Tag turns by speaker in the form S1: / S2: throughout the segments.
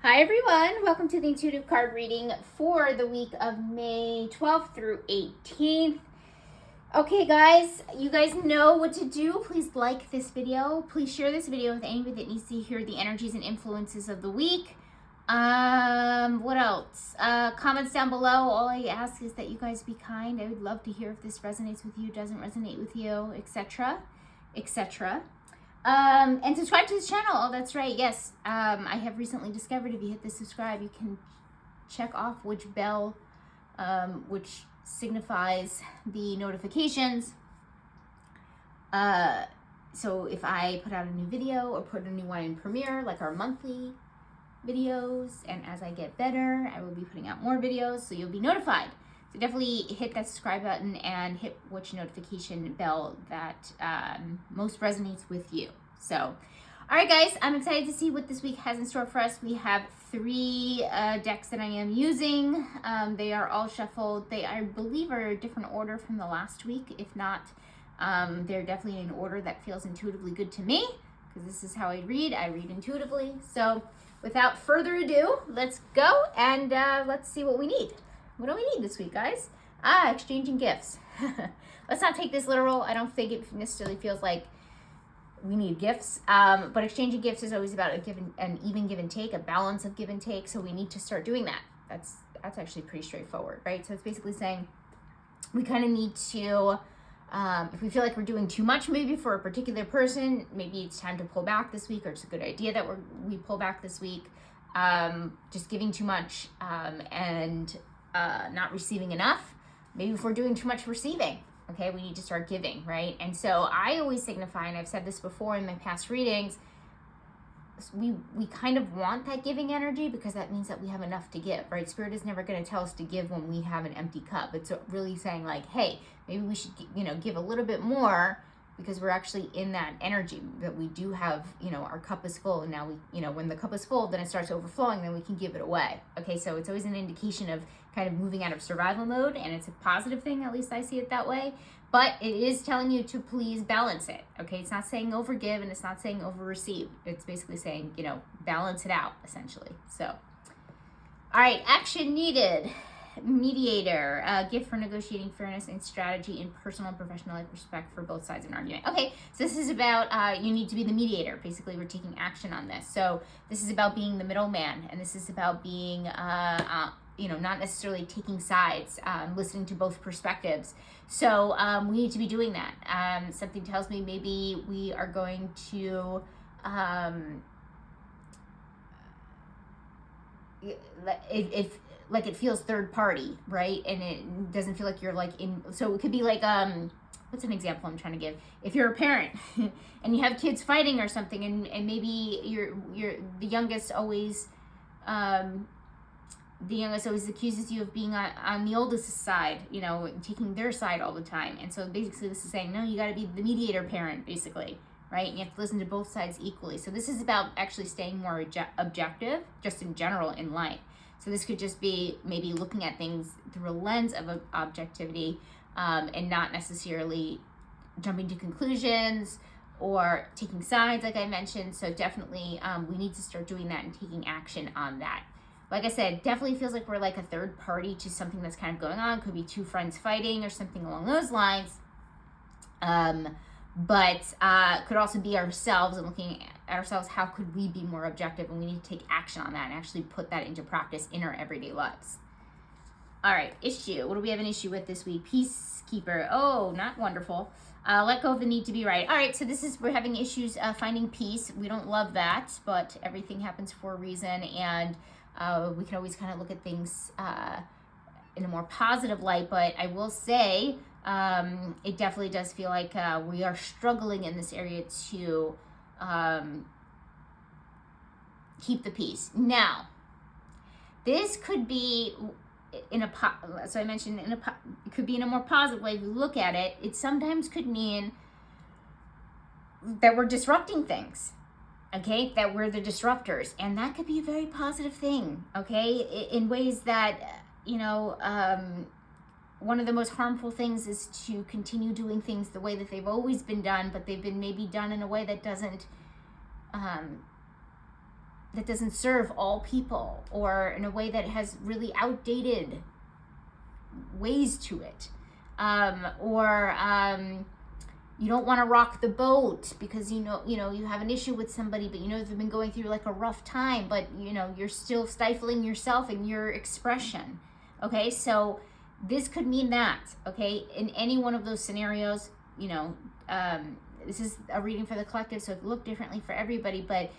S1: Hi everyone, welcome to the intuitive card reading for the week of May 12th through 18th. Okay guys, you guys know what to do. Please like this video. Please share this video with anybody that needs to hear the energies and influences of the week. What else? Comments down below. All I ask is that you guys be kind. I would love to hear if this resonates with you, doesn't resonate with you, etc., etc. And subscribe to this channel. Oh, that's right. Yes. I have recently discovered if you hit the subscribe, you can check off which bell, which signifies the notifications. So if I put out a new video or put a new one in premiere, like our monthly videos, and as I get better, I will be putting out more videos, so you'll be notified. So definitely hit that subscribe button and hit which notification bell that most resonates with you. So, all right, guys, I'm excited to see what this week has in store for us. We have 3 decks that I am using. They are all shuffled. They, I believe, are a different order from the last week. If not, they're definitely in an order that feels intuitively good to me, because this is how I read. I read intuitively. So without further ado, let's go and let's see what we need. What do we need this week, guys? Exchanging gifts. Let's not take this literal. I don't think it necessarily feels like we need gifts, but exchanging gifts is always about an even give and take, a balance of give and take. So we need to start doing that. That's actually pretty straightforward, right? So it's basically saying we kind of need to, if we feel like we're doing too much maybe for a particular person, maybe it's time to pull back this week, or it's a good idea that we pull back this week. Just giving too much and not receiving enough. Maybe if we're doing too much receiving, okay, we need to start giving, right? And so I always signify, and I've said this before in my past readings, we kind of want that giving energy, because that means that we have enough to give, right? Spirit is never going to tell us to give when we have an empty cup. It's really saying like, hey, maybe we should, give a little bit more, because we're actually in that energy that we do have, our cup is full, and now we, when the cup is full, then it starts overflowing, then we can give it away. Okay, so it's always an indication of kind of moving out of survival mode, and it's a positive thing, at least I see it that way. But it is telling you to please balance it. Okay, it's not saying overgive, and it's not saying over receive. It's basically saying, balance it out, essentially. So, all right, action needed. Mediator, gift for negotiating fairness and strategy in personal and professional life, respect for both sides of an argument. Okay, so this is about you need to be the mediator. Basically, we're taking action on this. So this is about being the middleman, and this is about being not necessarily taking sides, listening to both perspectives. So we need to be doing that. Something tells me maybe we are going to it feels third party, right? And it doesn't feel like you're like in, so it could be like, what's an example I'm trying to give? If you're a parent and you have kids fighting or something, and maybe you're the youngest always accuses you of being on the oldest side, taking their side all the time. And so basically this is saying, no, you got to be the mediator parent, basically, right? And you have to listen to both sides equally. So this is about actually staying more objective, just in general in life. So this could just be maybe looking at things through a lens of objectivity, and not necessarily jumping to conclusions or taking sides, like I mentioned. So definitely we need to start doing that and taking action on that. Like I said, definitely feels like we're like a third party to something that's kind of going on. Could be 2 friends fighting or something along those lines. But could also be ourselves, and looking at ourselves, how could we be more objective, and we need to take action on that and actually put that into practice in our everyday lives. All right, issue. What do we have an issue with this week? Peacekeeper. Oh, not wonderful. Let go of the need to be right. All right, so we're having issues finding peace. We don't love that, but everything happens for a reason, and we can always kind of look at things in a more positive light. But I will say, it definitely does feel like we are struggling in this area to keep the peace. Now, this could be so I mentioned it could be in a more positive way. If you look at it, it sometimes could mean that we're disrupting things. Okay, that we're the disruptors, and that could be a very positive thing. Okay, in ways that one of the most harmful things is to continue doing things the way that they've always been done, but they've been maybe done in a way that doesn't that doesn't serve all people, or in a way that has really outdated ways to it, or you don't want to rock the boat because you have an issue with somebody, but they've been going through like a rough time, but you're still stifling yourself and your expression. Okay, so this could mean that. Okay, in any one of those scenarios, this is a reading for the collective, so it look differently for everybody, but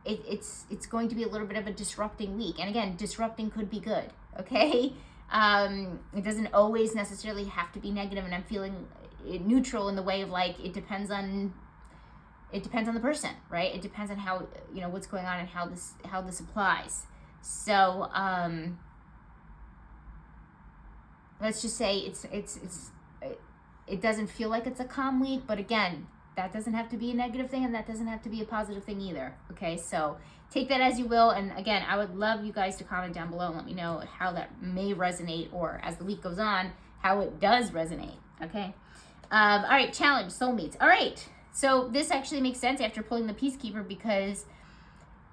S1: it's going to be a little bit of a disrupting week. And again, disrupting could be good. Okay, it doesn't always necessarily have to be negative, and I'm feeling neutral in the way of like it depends on the person, right? It depends on how what's going on and how this applies. So let's just say it doesn't feel like it's a calm week, but again, that doesn't have to be a negative thing, and that doesn't have to be a positive thing either. Okay, so take that as you will. And again, I would love you guys to comment down below and let me know how that may resonate, or as the week goes on, how it does resonate. Okay. All right, challenge, soulmates. All right, so this actually makes sense after pulling the Peacekeeper, because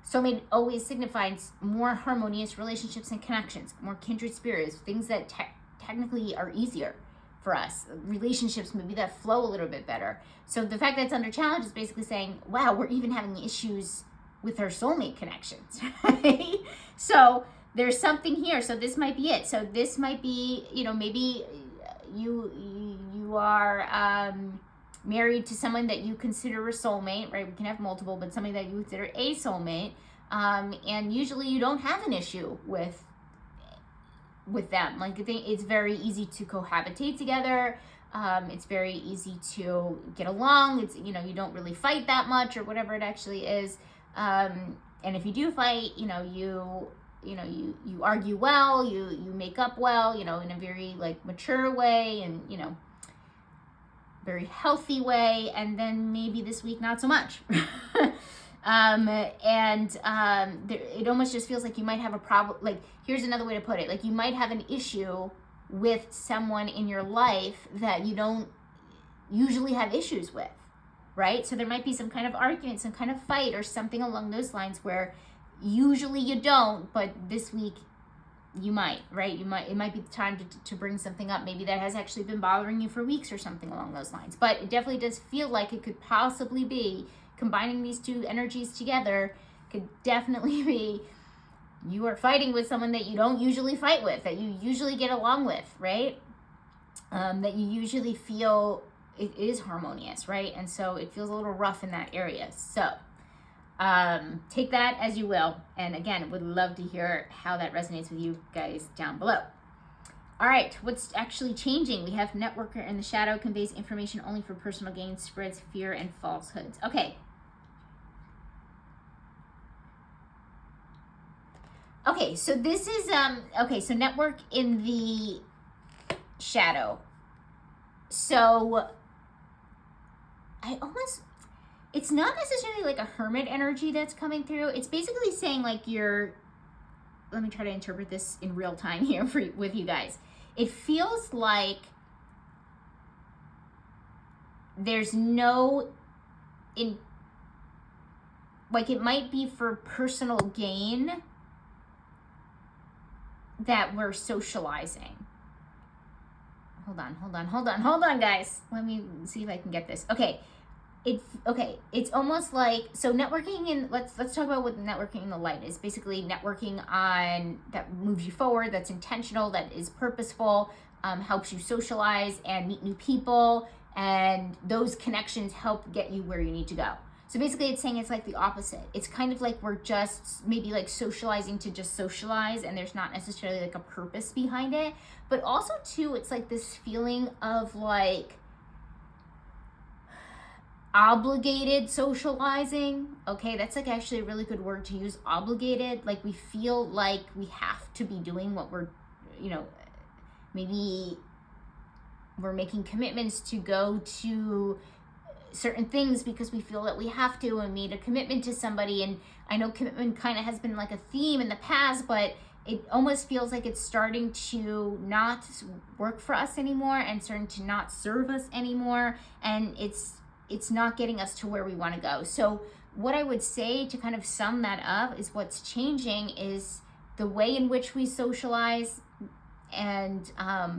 S1: soulmate always signifies more harmonious relationships and connections, more kindred spirits, things that technically are easier for us, relationships maybe that flow a little bit better. So the fact that it's under challenge is basically saying, wow, we're even having issues with our soulmate connections, right? So there's something here. So this might be it. So this might be, maybe you are married to someone that you consider a soulmate, right? We can have multiple, but somebody that you consider a soulmate, and usually you don't have an issue with them. Like, I think it's very easy to cohabitate together. It's very easy to get along. It's, you don't really fight that much, or whatever it actually is. And if you do fight, you argue well, you make up well, in a very like mature way, and, very healthy way. And then maybe this week, not so much. It almost just feels like you might have a problem. Like, here's another way to put it. Like, you might have an issue with someone in your life that you don't usually have issues with, right? So there might be some kind of argument, some kind of fight, or something along those lines where usually you don't, but this week you might, right? It might be the time to bring something up, maybe that has actually been bothering you for weeks or something along those lines. But it definitely does feel like it could possibly be, combining these two energies together, could definitely be you are fighting with someone that you don't usually fight with, that you usually get along with, right? That you usually feel it is harmonious, right? And so it feels a little rough in that area. So take that as you will. And again, would love to hear how that resonates with you guys down below. All right, what's actually changing? We have Networker in the shadow, conveys information only for personal gain, spreads fear and falsehoods. Okay. Okay, so this is, so network in the shadow. So it's not necessarily like a hermit energy that's coming through. It's basically saying like let me try to interpret this in real time here with you guys. It feels like there's it might be for personal gain that we're socializing. Hold on, guys. Let me see if I can get this. Okay. It's almost like, so networking in, let's talk about what networking in the light is. Basically networking that moves you forward, that's intentional, that is purposeful, helps you socialize and meet new people, and those connections help get you where you need to go. So basically it's saying it's like the opposite. It's kind of like we're just maybe like socializing to just socialize, and there's not necessarily like a purpose behind it. But also too, it's like this feeling of like obligated socializing. Okay, that's like actually a really good word to use, obligated. Like we feel like we have to be doing what we're, maybe we're making commitments to go to certain things because we feel that we have to, and made a commitment to somebody. And I know commitment kind of has been like a theme in the past, but it almost feels like it's starting to not work for us anymore, and starting to not serve us anymore, and it's not getting us to where we want to go. So what I would say to kind of sum that up is what's changing is the way in which we socialize, and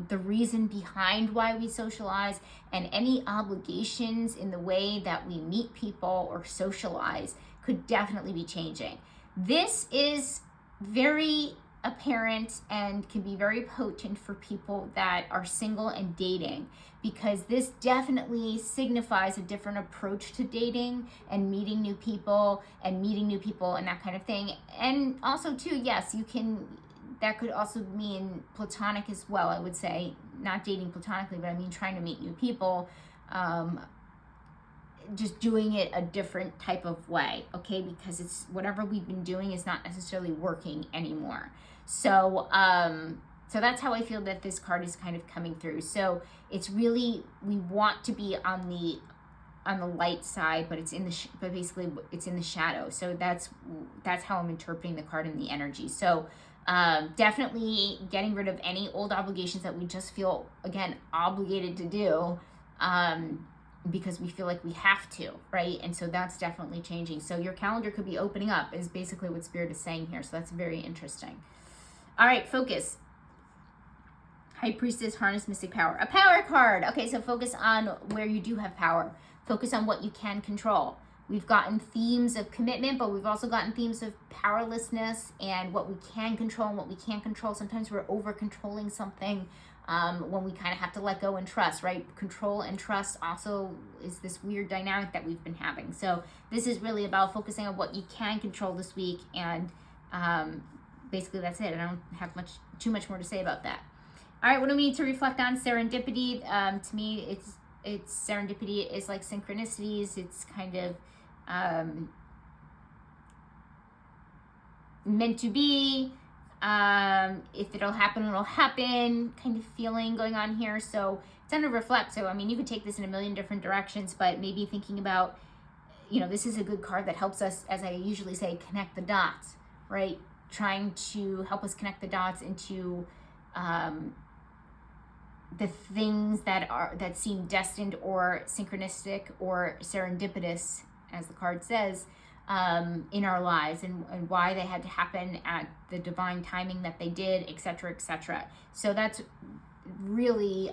S1: the reason behind why we socialize, and any obligations in the way that we meet people or socialize could definitely be changing. This is very apparent and can be very potent for people that are single and dating, because this definitely signifies a different approach to dating and meeting new people and that kind of thing. And also too, yes, that could also mean platonic as well, I would say. Not dating platonically, but I mean trying to meet new people, just doing it a different type of way, okay? Because it's whatever we've been doing is not necessarily working anymore. So that's how I feel that this card is kind of coming through. So it's really, we want to be on the light side, but basically it's in the shadow. So that's how I'm interpreting the card and the energy. So definitely getting rid of any old obligations that we just feel, again, obligated to do, because we feel like we have to, right? And so that's definitely changing. So your calendar could be opening up is basically what Spirit is saying here. So that's very interesting. All right, focus. High Priestess, harness mystic power. A power card. Okay, so focus on where you do have power. Focus on what you can control. We've gotten themes of commitment, but we've also gotten themes of powerlessness and what we can control and what we can't control. Sometimes we're over-controlling something when we kind of have to let go and trust, right? Control and trust also is this weird dynamic that we've been having. So this is really about focusing on what you can control this week, and basically that's it. I don't have too much more to say about that. All right, what do we need to reflect on? Serendipity. To me, it's serendipity is like synchronicities. It's kind of meant to be. If it'll happen, it'll happen kind of feeling going on here. So it's time to reflect. So, I mean, you could take this in a million different directions, but maybe thinking about, this is a good card that helps us, as I usually say, connect the dots, right? Trying to help us connect the dots into the things that seem destined or synchronistic or serendipitous, as the card says, in our lives, and why they had to happen at the divine timing that they did, etc., etc. So that's really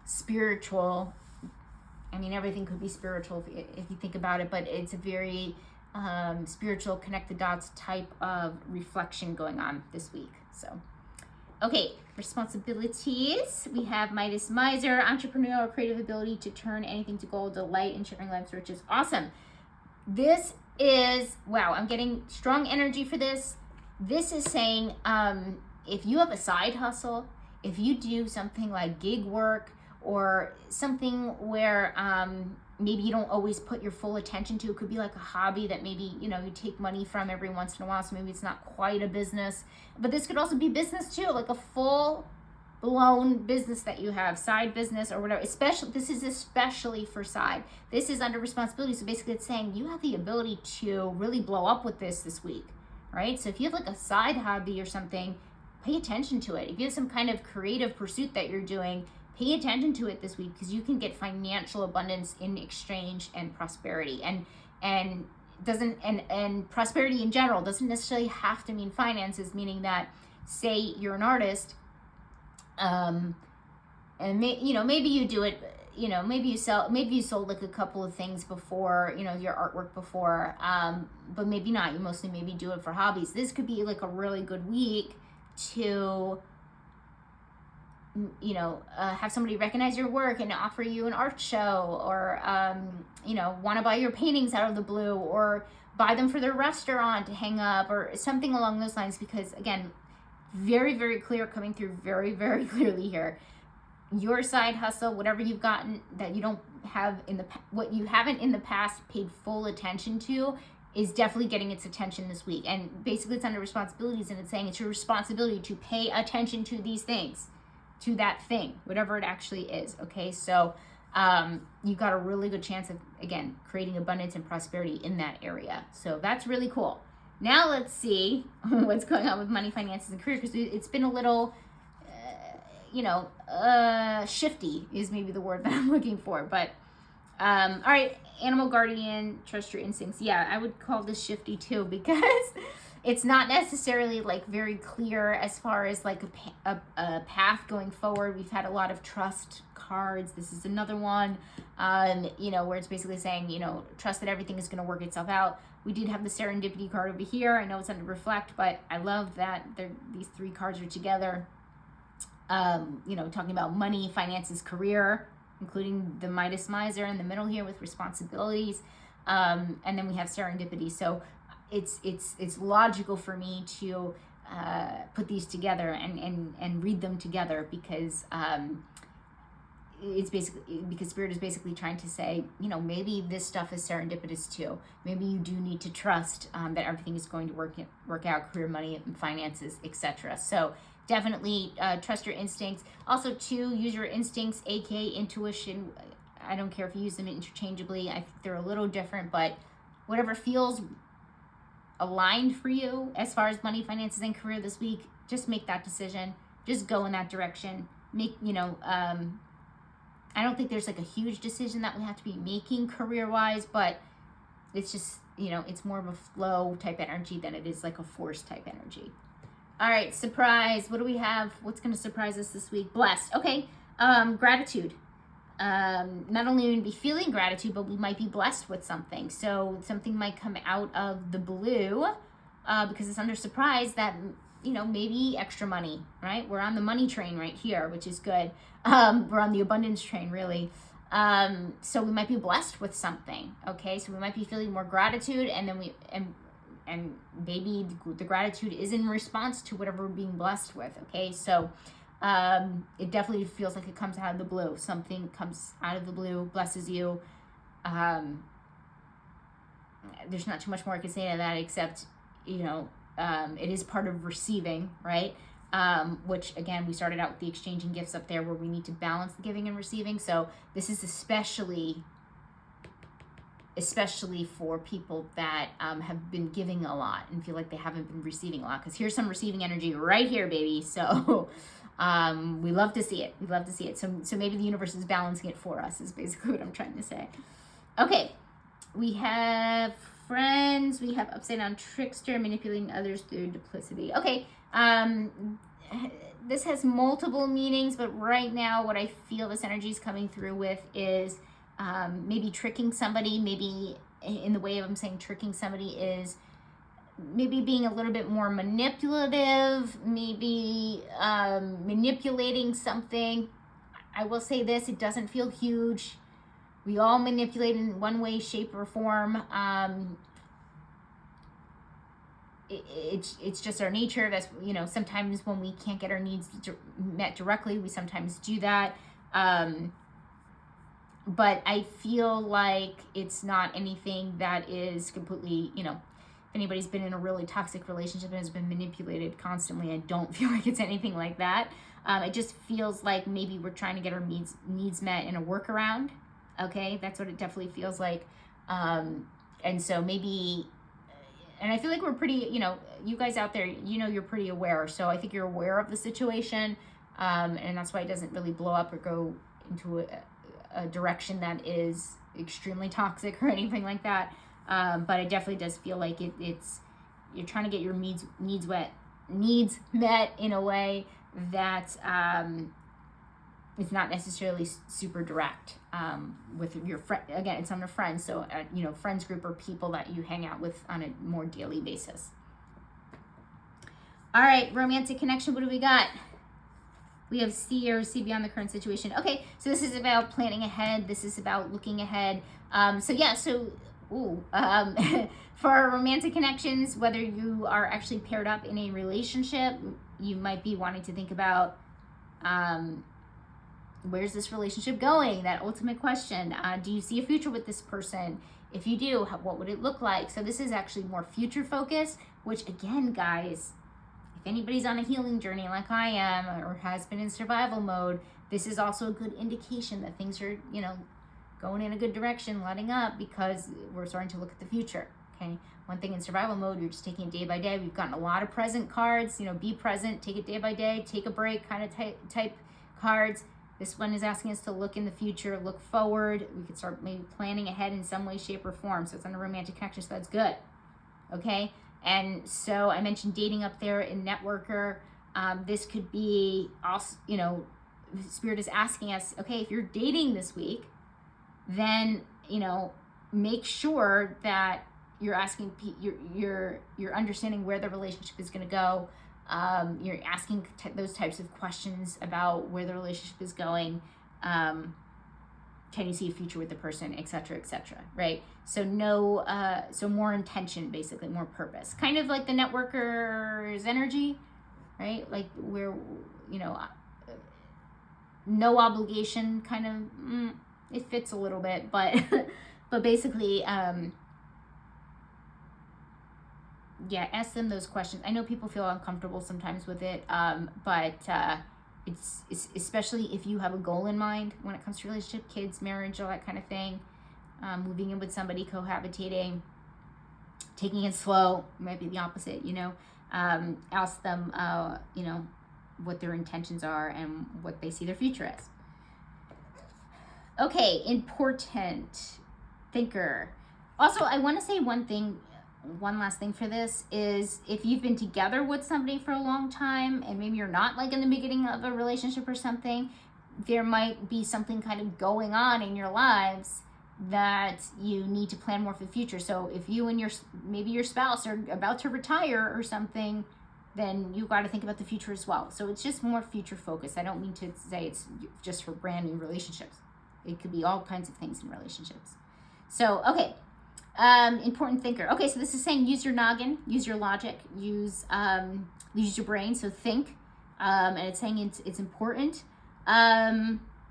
S1: spiritual. I mean, everything could be spiritual if you think about it, but it's a very spiritual, connect the dots type of reflection going on this week. So, okay, responsibilities. We have Midas Miser, entrepreneurial creative ability to turn anything to gold, delight in sharing life's riches. Awesome. This is, wow, I'm getting strong energy for this. This is saying, if you have a side hustle, if you do something like gig work or something where maybe you don't always put your full attention to, it could be like a hobby that maybe, you take money from every once in a while, so maybe it's not quite a business. But this could also be business too, like a full-blown business that you have, side business or whatever. This is especially for side. This is under responsibility, so basically it's saying you have the ability to really blow up with this week, right? So if you have like a side hobby or something, pay attention to it. If you have some kind of creative pursuit that you're doing, pay attention to it this week, because you can get financial abundance in exchange and prosperity. And prosperity in general doesn't necessarily have to mean finances, meaning that, say you're an artist, and maybe you do it, maybe you sold like a couple of things before, your artwork before, but maybe not. You mostly maybe do it for hobbies. This could be like a really good week to have somebody recognize your work and offer you an art show, or want to buy your paintings out of the blue, or buy them for their restaurant to hang up, or something along those lines. Because again, very, very clear, coming through very, very clearly here. Your side hustle, whatever you've gotten that you don't have what you haven't in the past paid full attention to, is definitely getting its attention this week. And basically it's under responsibilities, and it's saying it's your responsibility to pay attention to these things, to that thing, whatever it actually is. Okay, so you got a really good chance of, again, creating abundance and prosperity in that area. So that's really cool. Now let's see what's going on with money, finances, and career, because it's been a little, shifty is maybe the word that I'm looking for. But All right, animal guardian, trust your instincts. Yeah, I would call this shifty too, because it's not necessarily like very clear as far as like a path going forward. We've had a lot of trust cards. This is another one, you know, where it's basically saying, you know, trust that everything is going to work itself out. We did have the serendipity card over here. I know it's under reflect, but I love that these three cards are together. You know, talking about money, finances, career, including the Midas Miser in the middle here with responsibilities. And then we have serendipity. So it's logical for me to put these together and read them together, because it's basically, because Spirit is basically trying to say, you know, maybe this stuff is serendipitous too. Maybe you do need to trust that everything is going to work out, career, money, and finances, etc. So definitely trust your instincts. Also, too, use your instincts, aka intuition. I don't care if you use them interchangeably. I think they're a little different, but whatever feels aligned for you as far as money, finances, and career this week, just make that decision. Just go in that direction. Make, you know, I don't think there's like a huge decision that we have to be making career-wise, but it's just, you know, it's more of a flow type energy than it is like a force type energy. All right, surprise. What do we have? What's going to surprise us this week? Blessed. Okay, gratitude. Not only will we be feeling gratitude, but we might be blessed with something. So something might come out of the blue because it's under surprise that, you know, maybe extra money, right? We're on the money train right here, which is good. We're on the abundance train, really. So we might be blessed with something, okay? So we might be feeling more gratitude, and then and maybe the gratitude is in response to whatever we're being blessed with, okay? So it definitely feels like it comes out of the blue. Something comes out of the blue, blesses you. There's not too much more I can say to that, except, you know, it is part of receiving, right? Which, again, we started out with the exchanging gifts up there, where we need to balance the giving and receiving. So this is especially for people that have been giving a lot and feel like they haven't been receiving a lot, because here's some receiving energy right here, baby. So we love to see it. We love to see it. So maybe the universe is balancing it for us, is basically what I'm trying to say. Okay, we have friends. We have upside down trickster, manipulating others through duplicity. Okay, this has multiple meanings, but right now what I feel this energy is coming through with is maybe tricking somebody. Maybe in the way of I'm saying tricking somebody is maybe being a little bit more manipulative, maybe manipulating something. I will say this, it doesn't feel huge. We all manipulate in one way, shape, or form. It's just our nature. That's, you know, sometimes when we can't get our needs met directly, we sometimes do that. But I feel like it's not anything that is completely, you know, if anybody's been in a really toxic relationship and has been manipulated constantly, I don't feel like it's anything like that. It just feels like maybe we're trying to get our needs met in a workaround. Okay, that's what it definitely feels like. And so maybe, and I feel like we're pretty, you know, you guys out there, you know, you're pretty aware. So I think you're aware of the situation. And that's why it doesn't really blow up or go into a direction that is extremely toxic or anything like that. But it definitely does feel like it's you're trying to get your needs met in a way that it's not necessarily super direct with your friend. Again, it's under friends, so you know, friends group or people that you hang out with on a more daily basis. All right, romantic connection. What do we got? We have see or see beyond the current situation. Okay, so this is about planning ahead. This is about looking ahead. For romantic connections, whether you are actually paired up in a relationship, you might be wanting to think about where's this relationship going? That ultimate question. Do you see a future with this person? If you do, what would it look like? So this is actually more future focused, which again, guys, if anybody's on a healing journey like I am or has been in survival mode, this is also a good indication that things are, you know, going in a good direction, letting up, because we're starting to look at the future. Okay, one thing in survival mode, you're just taking it day by day. We've gotten a lot of present cards, you know, be present, take it day by day, take a break kind of type cards. This one is asking us to look in the future, look forward. We could start maybe planning ahead in some way, shape, or form. So it's on a romantic connection, so that's good. Okay? And so I mentioned dating up there in networker. This could be also, you know, Spirit is asking us, okay, if you're dating this week, then, you know, make sure that you're asking, you're understanding where the relationship is going to go. You're asking those types of questions about where the relationship is going. Can you see a future with the person, et cetera, right? So so more intention, basically, more purpose. Kind of like the networker's energy, right? Like where, you know, no obligation kind of, it fits a little bit, but, but basically, yeah, ask them those questions. I know people feel uncomfortable sometimes with it, but it's especially if you have a goal in mind when it comes to relationship, kids, marriage, all that kind of thing. Moving in with somebody, cohabitating, taking it slow might be the opposite, you know. Ask them, you know, what their intentions are and what they see their future as. Okay, important thinker. Also, I want to say one last thing for this is if you've been together with somebody for a long time and maybe you're not like in the beginning of a relationship or something, there might be something kind of going on in your lives that you need to plan more for the future. So if you and maybe your spouse are about to retire or something, then you got to think about the future as well. So it's just more future focused. I don't mean to say it's just for brand new relationships. It could be all kinds of things in relationships. So, okay. Important thinker. Okay, so this is saying use your noggin, use your logic, use your brain. So think, and it's saying it's important.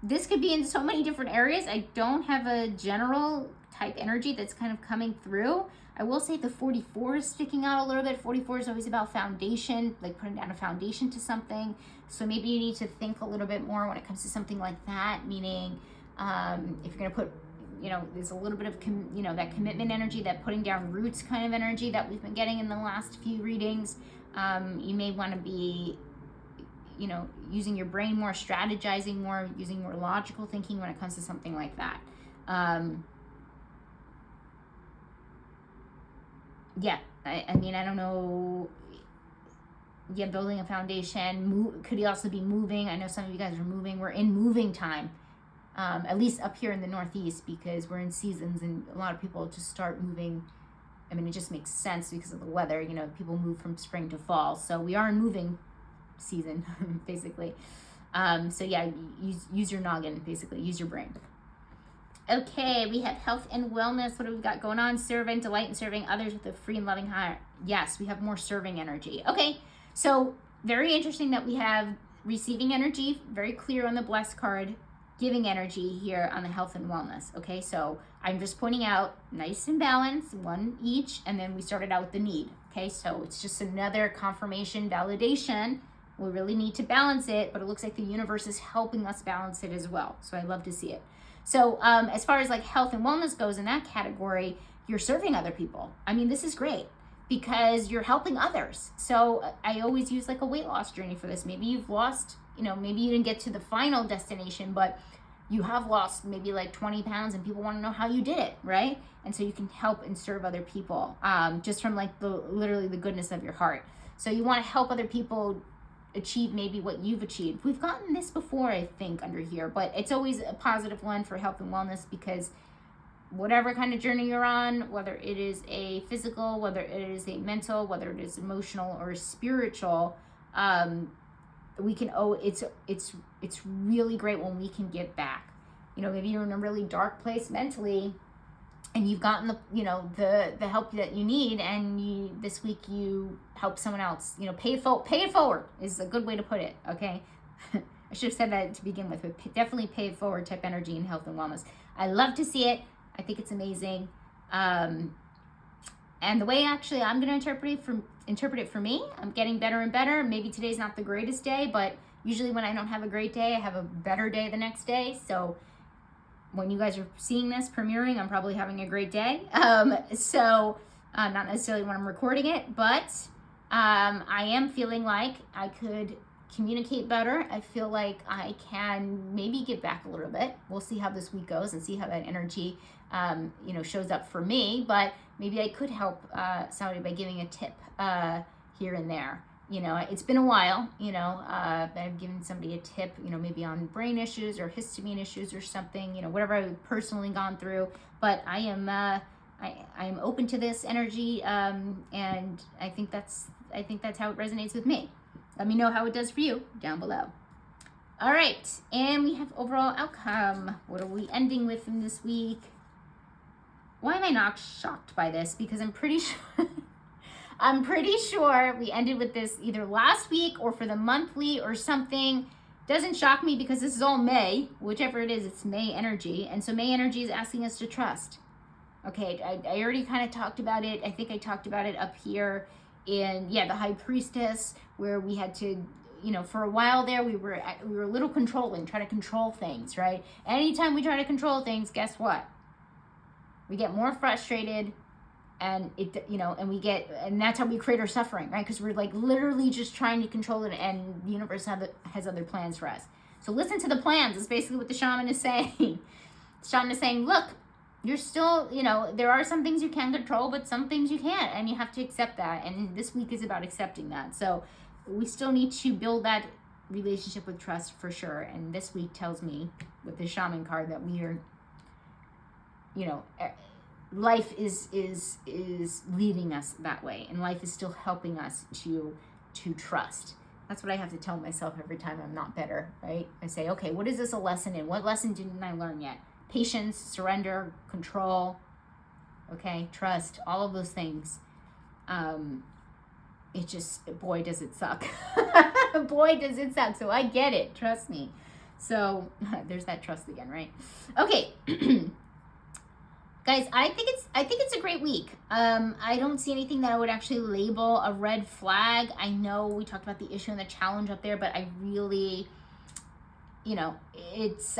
S1: This could be in so many different areas. I don't have a general type energy that's kind of coming through. I will say the 44 is sticking out a little bit. 44 is always about foundation, like putting down a foundation to something. So maybe you need to think a little bit more when it comes to something like that, meaning if you're going to put, you know, there's a little bit of, you know, that commitment energy, that putting down roots kind of energy that we've been getting in the last few readings. You may want to be, you know, using your brain more, strategizing more, using more logical thinking when it comes to something like that. Yeah, I mean, I don't know. Yeah, building a foundation. Could also be moving. I know some of you guys are moving. We're in moving time. At least up here in the Northeast, because we're in seasons and a lot of people just start moving. I mean, it just makes sense because of the weather. You know, people move from spring to fall. So we are in moving season, basically. So yeah, use your noggin, basically. Use your brain. Okay, we have health and wellness. What do we got going on? Serving, delight in serving others with a free and loving heart. Yes, we have more serving energy. Okay, so very interesting that we have receiving energy, very clear on the blessed card, giving energy here on the health and wellness. Okay, so I'm just pointing out nice and balanced, one each, and then we started out with the need. Okay, so it's just another confirmation, validation. We really need to balance it, but it looks like the universe is helping us balance it as well. So I love to see it. So as far as like health and wellness goes in that category, you're serving other people. I mean, this is great because you're helping others. So I always use like a weight loss journey for this. Maybe you've lost, you know, maybe you didn't get to the final destination, but you have lost maybe like 20 pounds and people want to know how you did it, right? And so you can help and serve other people just from like literally the goodness of your heart. So you want to help other people achieve maybe what you've achieved. We've gotten this before, I think, under here, but it's always a positive one for health and wellness because whatever kind of journey you're on, whether it is a physical, whether it is a mental, whether it is emotional or spiritual, we can it's really great when we can give back. You know, maybe you're in a really dark place mentally and you've gotten the help that you need, and this week you help someone else. You know, pay it forward is a good way to put it. Okay, I should have said that to begin with, but definitely pay it forward type energy in health and wellness. I love to see it. I think it's amazing. And the way actually I'm going to interpret it for me, I'm getting better and better. Maybe today's not the greatest day, but usually when I don't have a great day, I have a better day the next day. So when you guys are seeing this premiering, I'm probably having a great day. So not necessarily when I'm recording it, but I am feeling like I could communicate better. I feel like I can maybe give back a little bit. We'll see how this week goes and see how that energy, shows up for me. But maybe I could help somebody by giving a tip here and there. It's been a while, I've given somebody a tip, maybe on brain issues or histamine issues or something, whatever I've personally gone through. But I am open to this energy, and I think that's how it resonates with me. Let me know how it does for you down below. All right, and we have overall outcome. What are we ending with in this week? Why am I not shocked by this? Because I'm pretty sure we ended with this either last week or for the monthly or something. Doesn't shock me because this is all May, whichever it is, it's May energy. And so May energy is asking us to trust. Okay, I already kind of talked about it. I think I talked about it up here in, the High Priestess, where we had to, for a while there, we were a little controlling, trying to control things, right? Anytime we try to control things, guess what? We get more frustrated, and and that's how we create our suffering, right? Because we're like literally just trying to control it, and the universe has other plans for us. So listen to the plans. It's basically what the shaman is saying. The shaman is saying, look, you're still, there are some things you can control, but some things you can't, and you have to accept that. And this week is about accepting that. So we still need to build that relationship with trust for sure. And this week tells me with the shaman card that we are, life is leading us that way, and life is still helping us to trust. That's what I have to tell myself every time I'm not better, right? I say, okay, what is this a lesson in? What lesson didn't I learn yet? Patience, surrender, control, okay, trust, all of those things. It just, boy, does it suck. Boy, does it suck. So I get it, trust me. So there's that trust again, right? Okay. Guys, I think it's a great week. I don't see anything that I would actually label a red flag. I know we talked about the issue and the challenge up there, but I really, it's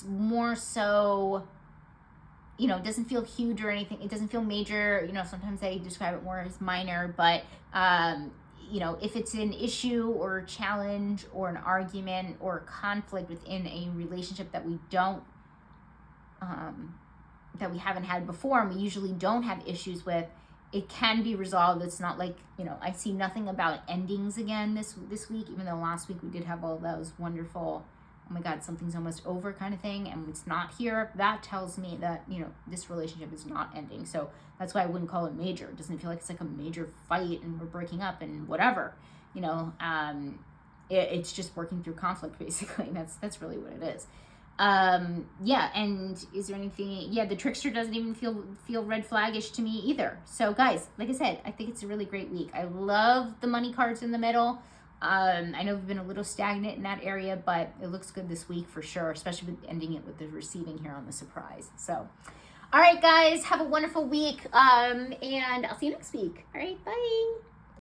S1: more so, it doesn't feel huge or anything. It doesn't feel major. Sometimes I describe it more as minor, but if it's an issue or a challenge or an argument or a conflict within a relationship that we don't, that we haven't had before, and we usually don't have issues with, it can be resolved. It's not like, I see nothing about endings again this week, even though last week we did have all those wonderful, oh my God, something's almost over kind of thing, and it's not here. That tells me that, this relationship is not ending. So that's why I wouldn't call it major. It doesn't feel like it's like a major fight and we're breaking up and whatever, it's just working through conflict, basically. That's really what it is. And is there anything, the trickster doesn't even feel red flaggish to me either. So guys, like I said, I think it's a really great week. I love the money cards in the middle. I know we've been a little stagnant in that area, but it looks good this week for sure, especially with ending it with the receiving here on the surprise. So, all right, guys, have a wonderful week. And I'll see you next week. All right, bye.